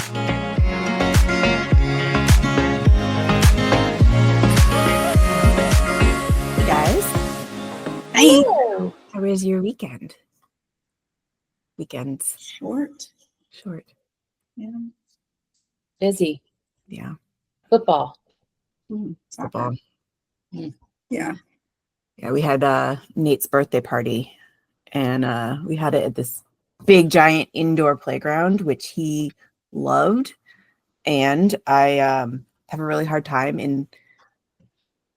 Guys, Hello. how was your weekend? Weekends Short. Yeah. Busy. Yeah. Football. Football. Yeah. Yeah, we had Nate's birthday party, and we had it at this big giant indoor playground, which he loved. And I have a really hard time in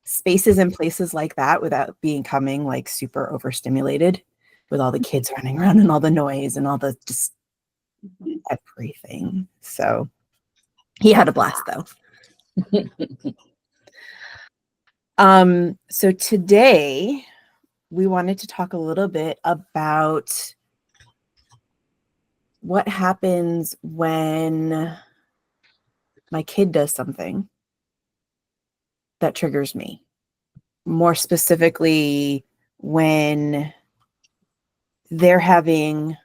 spaces and places like that without becoming like super overstimulated with all the kids running around and all the noise and all the just everything. So he had a blast though. So today we wanted to talk a little bit about what happens when my kid does something that triggers me. More specifically, when they're having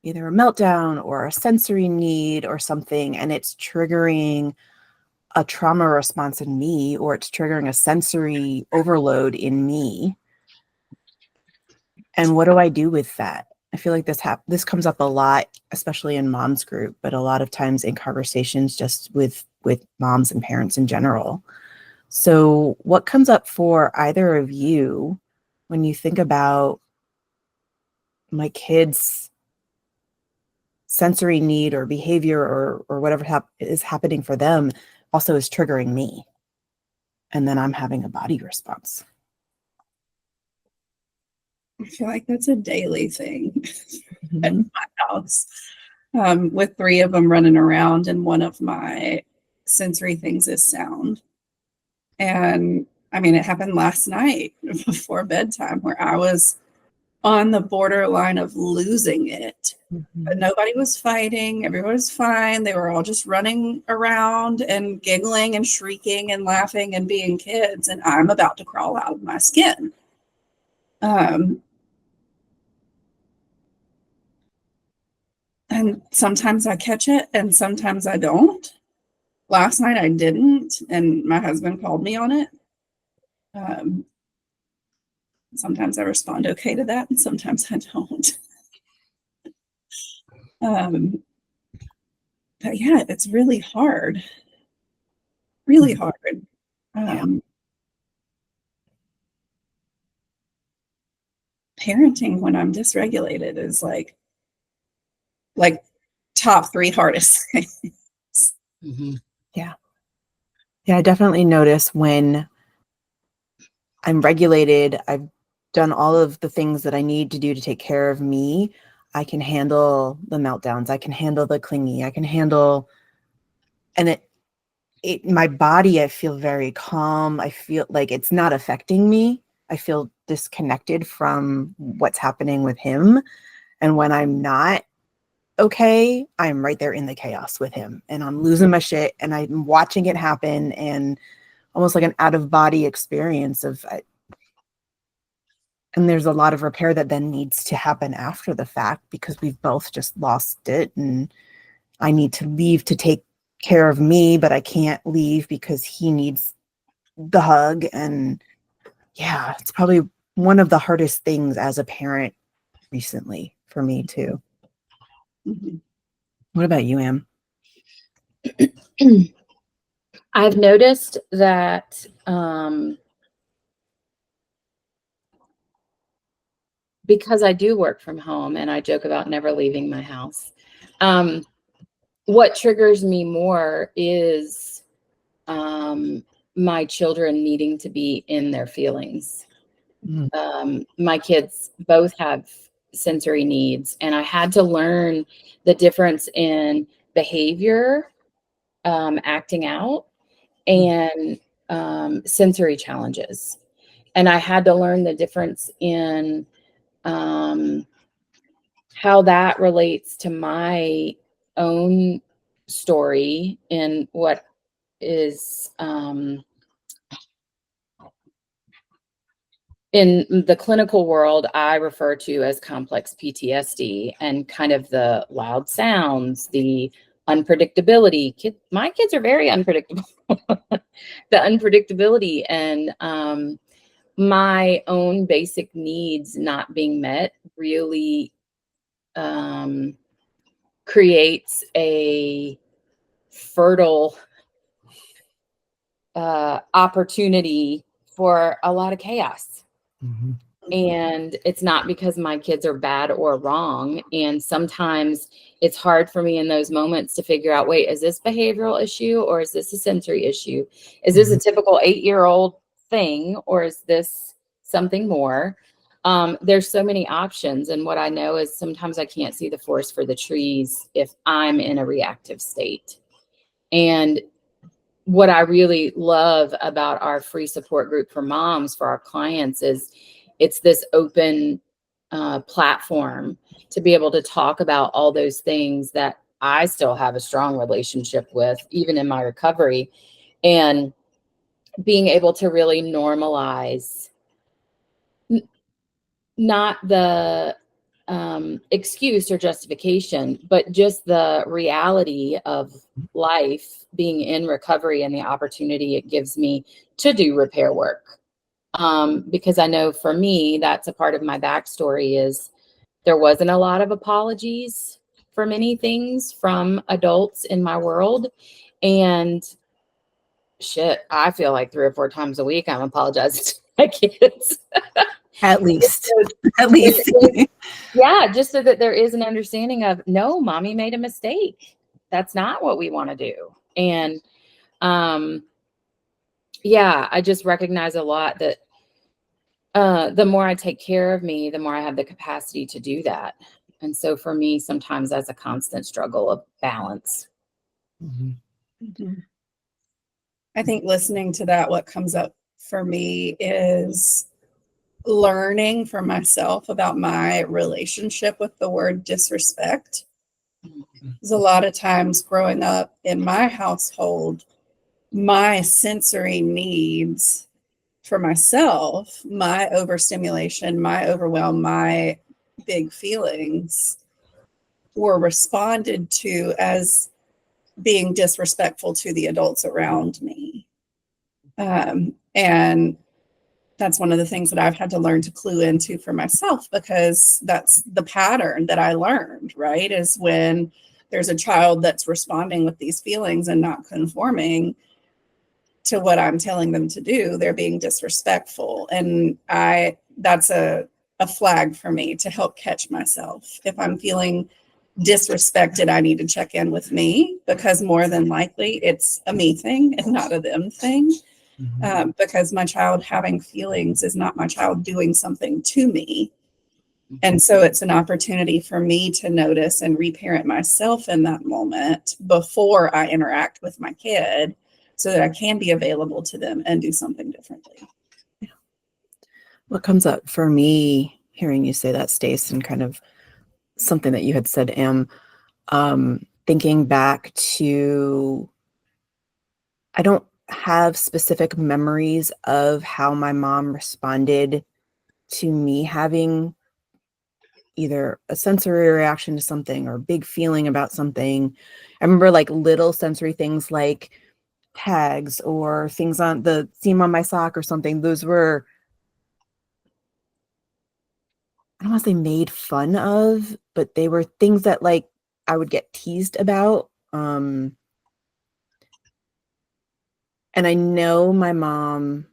either a meltdown or a sensory need or something, and it's triggering a trauma response in me, or it's triggering a sensory overload in me. And what do I do with that? I feel like this comes up a lot, especially in mom's group, but a lot of times in conversations just with moms and parents in general. So what comes up for either of you when you think about my kids' sensory need or behavior or whatever is happening for them also is triggering me? And then I'm having a body response. I feel like that's a daily thing at my house, with 3 of them running around, and one of my sensory things is sound. And I mean, it happened last night before bedtime where I was on the borderline of losing it. But nobody was fighting. Everyone was fine. They were all just running around and giggling and shrieking and laughing and being kids. And I'm about to crawl out of my skin. And sometimes I catch it and sometimes I don't. Last night I didn't, and my husband called me on it. Sometimes I respond okay to that and sometimes I don't. But yeah, it's really hard. Really hard. Parenting when I'm dysregulated is like top 3 hardest things. Yeah, I definitely notice when I'm regulated, I've done all of the things that I need to do to take care of me. I can handle the meltdowns. I can handle the clingy. I can handle, and my body, I feel very calm. I feel like it's not affecting me. I feel disconnected from what's happening with him. And when I'm not okay, I'm right there in the chaos with him and I'm losing my shit and I'm watching it happen, and almost like an out of body experience and there's a lot of repair that then needs to happen after the fact because we've both just lost it, and I need to leave to take care of me, but I can't leave because he needs the hug. And yeah, it's probably one of the hardest things as a parent recently for me too. What about you, Am? I've noticed that because I do work from home and I joke about never leaving my house, what triggers me more is my children needing to be in their feelings. My kids both have sensory needs, and I had to learn the difference in behavior, acting out, and sensory challenges. And I had to learn the difference in how that relates to my own story and what is in the clinical world, I refer to as complex PTSD, and kind of the loud sounds, the unpredictability. My kids are very unpredictable. The unpredictability and my own basic needs not being met really creates a fertile opportunity for a lot of chaos. Mm-hmm. And it's not because my kids are bad or wrong. And sometimes it's hard for me in those moments to figure out, wait, is this behavioral issue or is this a sensory issue? Is this a typical 8-year-old thing or is this something more? There's so many options. And what I know is sometimes I can't see the forest for the trees if I'm in a reactive state. And what I really love about our free support group for moms, for our clients, is it's this open platform to be able to talk about all those things that I still have a strong relationship with, even in my recovery, and being able to really normalize not the excuse or justification, but just the reality of life, being in recovery and the opportunity it gives me to do repair work. Because I know for me, that's a part of my backstory is there wasn't a lot of apologies for many things from adults in my world. And shit, I feel like 3 or 4 times a week I'm apologizing to my kids. At least. At least. Yeah, just so that there is an understanding of, no, mommy made a mistake. That's not what we want to do. And yeah, I just recognize a lot that the more I take care of me, the more I have the capacity to do that. And so for me, sometimes that's a constant struggle of balance. Mm-hmm. Mm-hmm. I think listening to that, what comes up for me is learning for myself about my relationship with the word disrespect. Because a lot of times growing up in my household, my sensory needs for myself, my overstimulation, my overwhelm, my big feelings were responded to as being disrespectful to the adults around me. And that's one of the things that I've had to learn to clue into for myself, because that's the pattern that I learned, right? Is when there's a child that's responding with these feelings and not conforming to what I'm telling them to do, they're being disrespectful. And that's a flag for me to help catch myself. If I'm feeling disrespected, I need to check in with me, because more than likely it's a me thing and not a them thing. Because my child having feelings is not my child doing something to me. And so it's an opportunity for me to notice and reparent myself in that moment before I interact with my kid, so that I can be available to them and do something differently. Yeah. What comes up for me hearing you say that, Stace, and kind of something that you had said, thinking back to, I don't have specific memories of how my mom responded to me having either a sensory reaction to something or a big feeling about something. I remember like little sensory things like tags or things on the seam on my sock or something. Those were, I don't want to say made fun of, but they were things that like I would get teased about. And I know my mom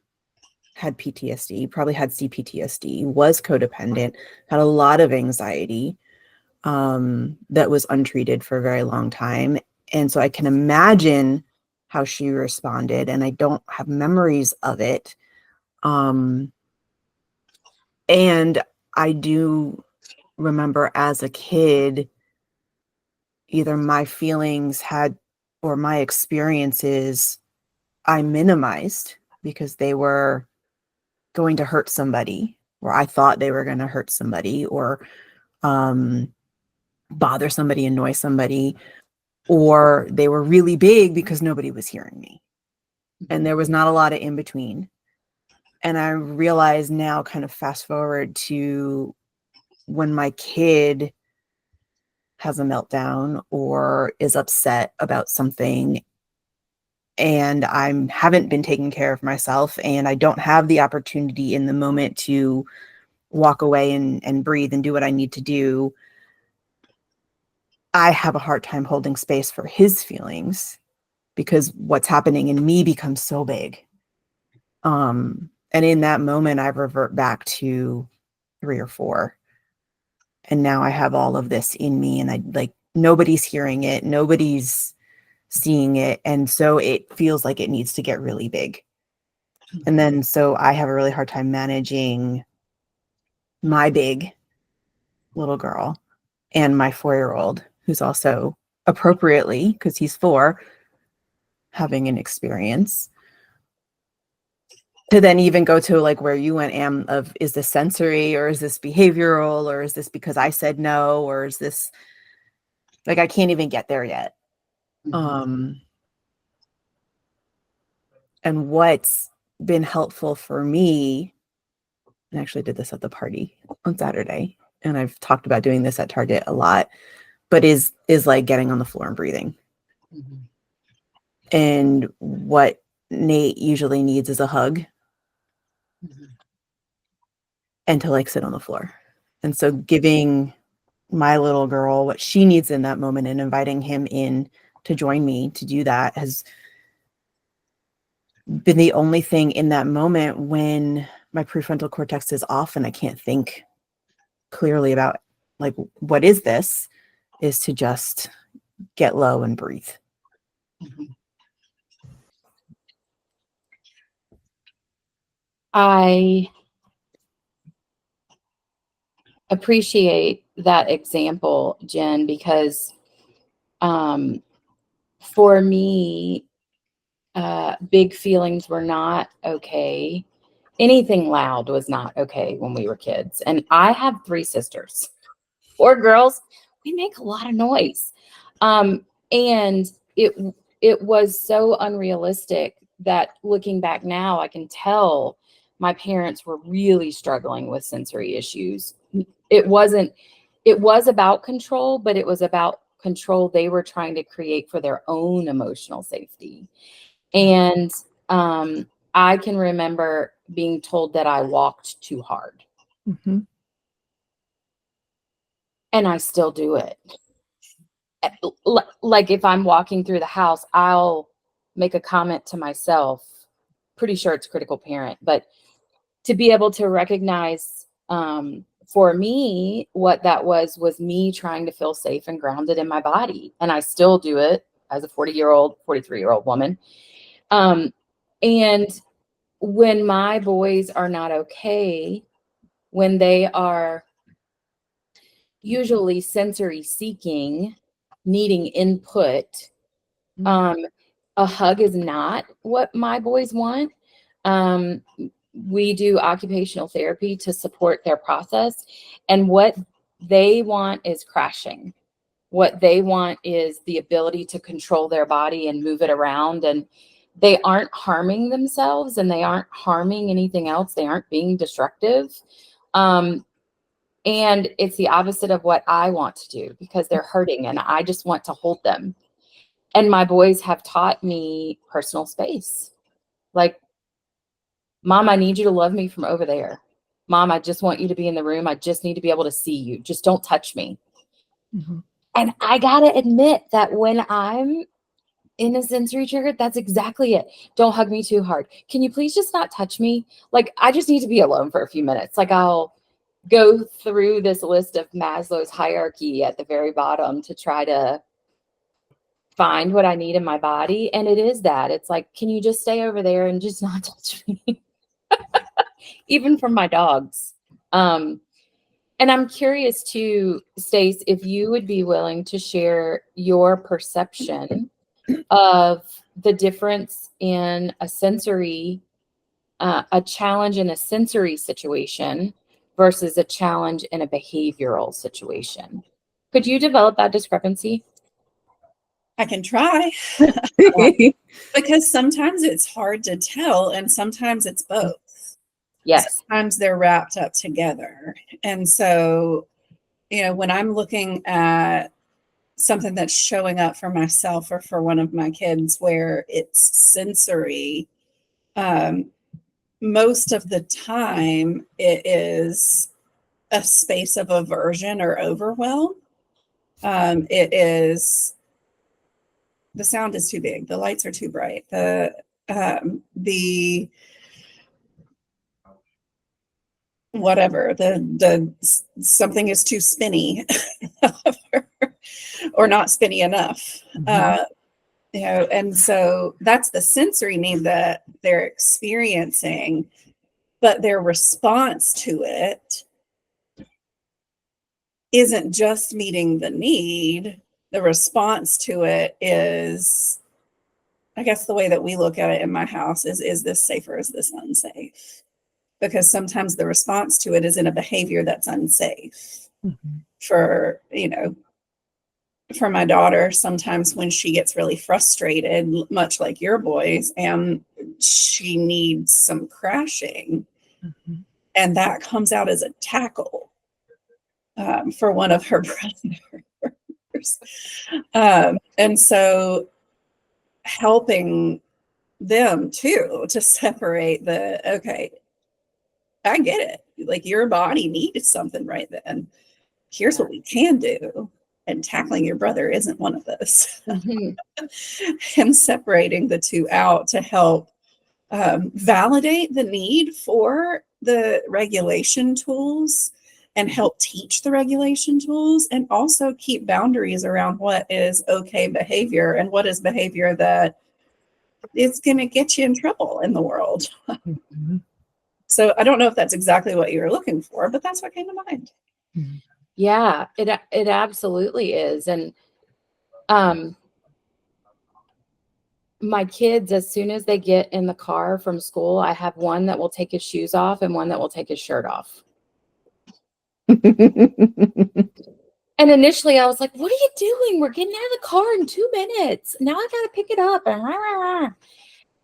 had PTSD, probably had CPTSD, was codependent, had a lot of anxiety that was untreated for a very long time. And so I can imagine how she responded, and I don't have memories of it. And I do remember as a kid, either my feelings or my experiences, I minimized because they were going to hurt somebody, or I thought they were going to hurt somebody, or bother somebody, annoy somebody, or they were really big because nobody was hearing me. And there was not a lot of in between. And I realize now, kind of fast forward to when my kid has a meltdown or is upset about something, and I haven't been taking care of myself, and I don't have the opportunity in the moment to walk away and breathe and do what I need to do, I have a hard time holding space for his feelings because what's happening in me becomes so big. And in that moment, I revert back to 3 or 4. And now I have all of this in me, and I like nobody's hearing it, nobody's seeing it. And so it feels like it needs to get really big. And then so I have a really hard time managing my big little girl and my 4-year-old, who's also appropriately, because he's 4, having an experience. To then even go to like where you went, Am, of is this sensory or is this behavioral or is this because I said no or is this like I can't even get there yet. And what's been helpful for me, and I actually did this at the party on Saturday, and I've talked about doing this at Target a lot, but is like getting on the floor and breathing. And what Nate usually needs is a hug and to like sit on the floor. And so giving my little girl what she needs in that moment and inviting him in to join me to do that has been the only thing in that moment when my prefrontal cortex is off and I can't think clearly about like, what is this, is to just get low and breathe. I appreciate that example, Jenn, because for me, big feelings were not okay. Anything loud was not okay when we were kids. And I have 3 sisters, 4 girls. We make a lot of noise. And it was so unrealistic that looking back now, I can tell my parents were really struggling with sensory issues. It was about control, but it was about control they were trying to create for their own emotional safety. And I can remember being told that I walked too hard. And I still do it. Like if I'm walking through the house, I'll make a comment to myself. Pretty sure it's critical parent, but to be able to recognize for me, what that was me trying to feel safe and grounded in my body. And I still do it as a 43-year-old woman. And when my boys are not okay, when they are usually sensory seeking, needing input, a hug is not what my boys want. We do occupational therapy to support their process. And what they want is crashing. What they want is the ability to control their body and move it around. And they aren't harming themselves and they aren't harming anything else. They aren't being destructive. And it's the opposite of what I want to do because they're hurting and I just want to hold them. And my boys have taught me personal space. Like, Mom, I need you to love me from over there. Mom, I just want you to be in the room. I just need to be able to see you. Just don't touch me. And I got to admit that when I'm in a sensory trigger, that's exactly it. Don't hug me too hard. Can you please just not touch me? Like, I just need to be alone for a few minutes. Like, I'll go through this list of Maslow's hierarchy at the very bottom to try to find what I need in my body. And it is that. It's like, can you just stay over there and just not touch me? Even from my dogs. And I'm curious too, Stace, if you would be willing to share your perception of the difference in a challenge in a sensory situation versus a challenge in a behavioral situation. Could you develop that discrepancy? I can try. Because sometimes it's hard to tell and sometimes it's both. Yes. Sometimes they're wrapped up together. And so, when I'm looking at something that's showing up for myself or for one of my kids where it's sensory, most of the time it is a space of aversion or overwhelm. It is, the sound is too big, the lights are too bright, the whatever, the something is too spinny or not spinny enough. You know, and so that's the sensory need that they're experiencing, but their response to it isn't just meeting the need. The response to it is, I guess the way that we look at it in my house is this safe or is this unsafe? Because sometimes the response to it is in a behavior that's unsafe. For, you know, for my daughter, sometimes when she gets really frustrated, much like your boys, and she needs some crashing, and that comes out as a tackle for one of her brothers. And so helping them too to separate the, okay, I get it. Like your body needs something right then. Here's what we can do. And tackling your brother isn't one of those. And separating the two out to help validate the need for the regulation tools and help teach the regulation tools, and also keep boundaries around what is okay behavior and what is behavior that is going to get you in trouble in the world. So I don't know if that's exactly what you were looking for, but that's what came to mind. Yeah, it absolutely is. And my kids, as soon as they get in the car from school, I have one that will take his shoes off and one that will take his shirt off. And initially I was like, what are you doing? We're getting out of the car in 2 minutes. Now I got to pick it up.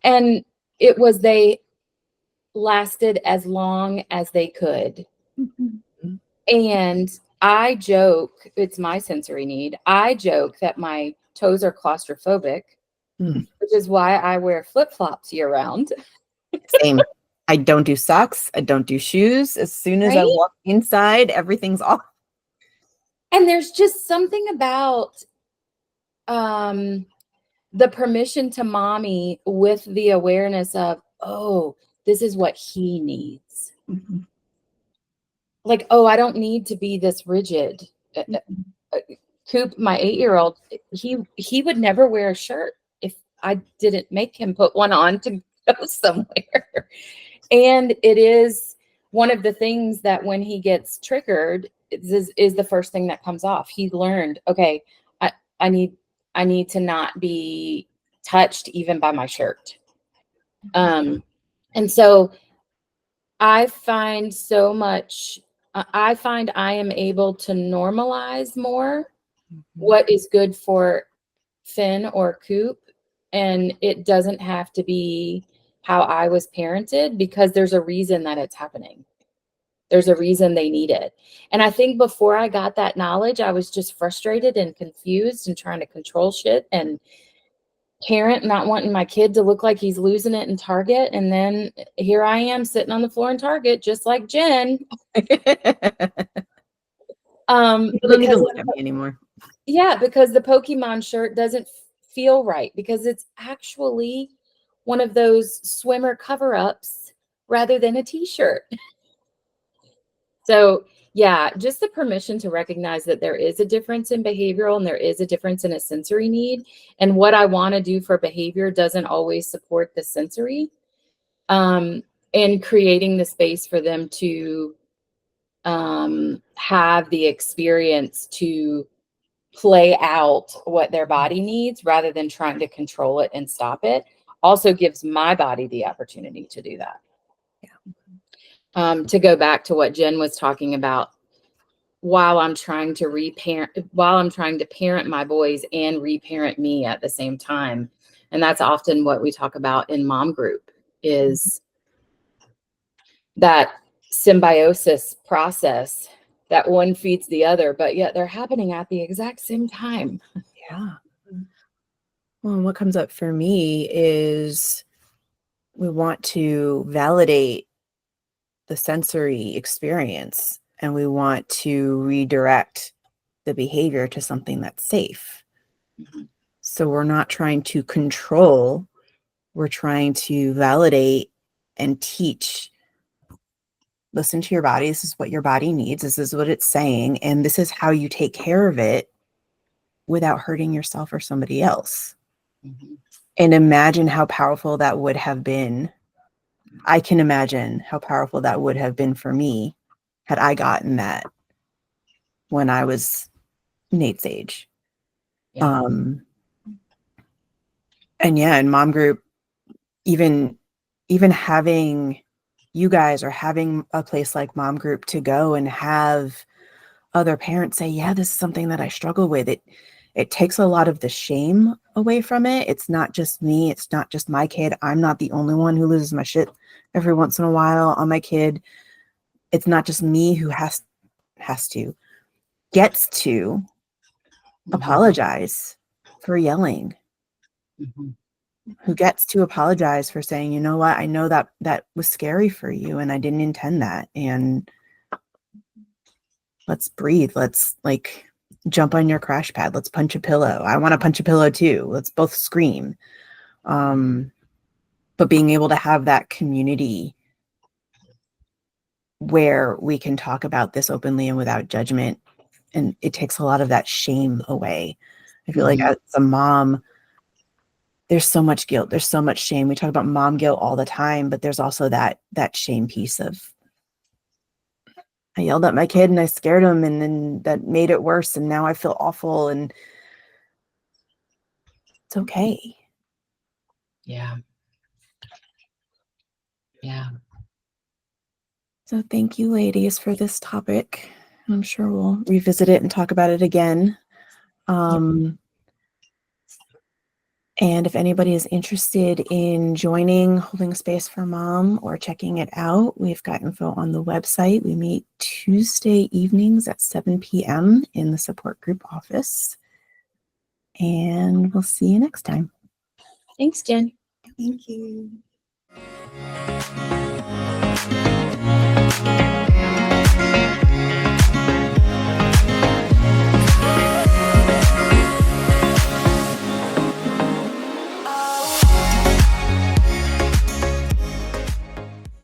And it was, they lasted as long as they could. And I joke, it's my sensory need. I joke that my toes are claustrophobic, which is why I wear flip-flops year round. Same. I don't do socks. I don't do shoes. As soon as I walk inside, everything's off. And there's just something about the permission to mommy with the awareness of, oh, this is what he needs. Like, oh, I don't need to be this rigid. Coop, my 8-year-old, he would never wear a shirt if I didn't make him put one on to go somewhere. And it is one of the things that when he gets triggered is the first thing that comes off. He learned, okay, I need to not be touched even by my shirt. And so I find I am able to normalize more what is good for Finn or Coop. And it doesn't have to be how I was parented, because there's a reason that it's happening. There's a reason they need it. And I think before I got that knowledge, I was just frustrated and confused and trying to control shit and parent, not wanting my kid to look like he's losing it in Target. And then here I am sitting on the floor in Target, just like Jenn. You don't even look at me anymore. Yeah, because the Pokemon shirt doesn't feel right, because it's actually one of those swimmer cover-ups rather than a t-shirt. So yeah, just the permission to recognize that there is a difference in behavioral and there is a difference in a sensory need. And what I want to do for behavior doesn't always support the sensory. And creating the space for them to have the experience to play out what their body needs rather than trying to control it and stop it also gives my body the opportunity to do that. To go back to what Jenn was talking about, while I'm trying to parent my boys and reparent me at the same time. And that's often what we talk about in mom group, is that symbiosis process that one feeds the other, but yet they're happening at the exact same time. Yeah. Well, what comes up for me is we want to validate the sensory experience and we want to redirect the behavior to something that's safe. Mm-hmm. So we're not trying to control, we're trying to validate and teach. Listen to your body. This is what your body needs. This is what it's saying. And this is how you take care of it without hurting yourself or somebody else. Mm-hmm. And imagine how powerful that would have been. I can imagine how powerful that would have been for me had I gotten that when I was Nate's age. Yeah. And yeah, in mom group, even having you guys or having a place like mom group to go and have other parents say, yeah, this is something that I struggle with. It takes a lot of the shame away from it. It's not just me. It's not just my kid. I'm not the only one who loses my shit every once in a while on my kid. It's not just me who gets to apologize for yelling, Mm-hmm. who gets to apologize for saying, you know what, I know that was scary for you and I didn't intend that. And let's breathe. Let's like jump on your crash pad. Let's punch a pillow. I want to punch a pillow too. Let's both scream. But being able to have that community where we can talk about this openly and without judgment. And it takes a lot of that shame away. I feel like as a mom, there's so much guilt. There's so much shame. We talk about mom guilt all the time, but there's also that shame piece of, I yelled at my kid and I scared him and then that made it worse. And now I feel awful and it's okay. Yeah. Yeah. So thank you, ladies, for this topic. I'm sure we'll revisit it and talk about it again. And if anybody is interested in joining Holding Space for Mom or checking it out, we've got info on the website. We meet Tuesday evenings at 7 p.m. in the support group office. And we'll see you next time. Thanks, Jen. Thank you.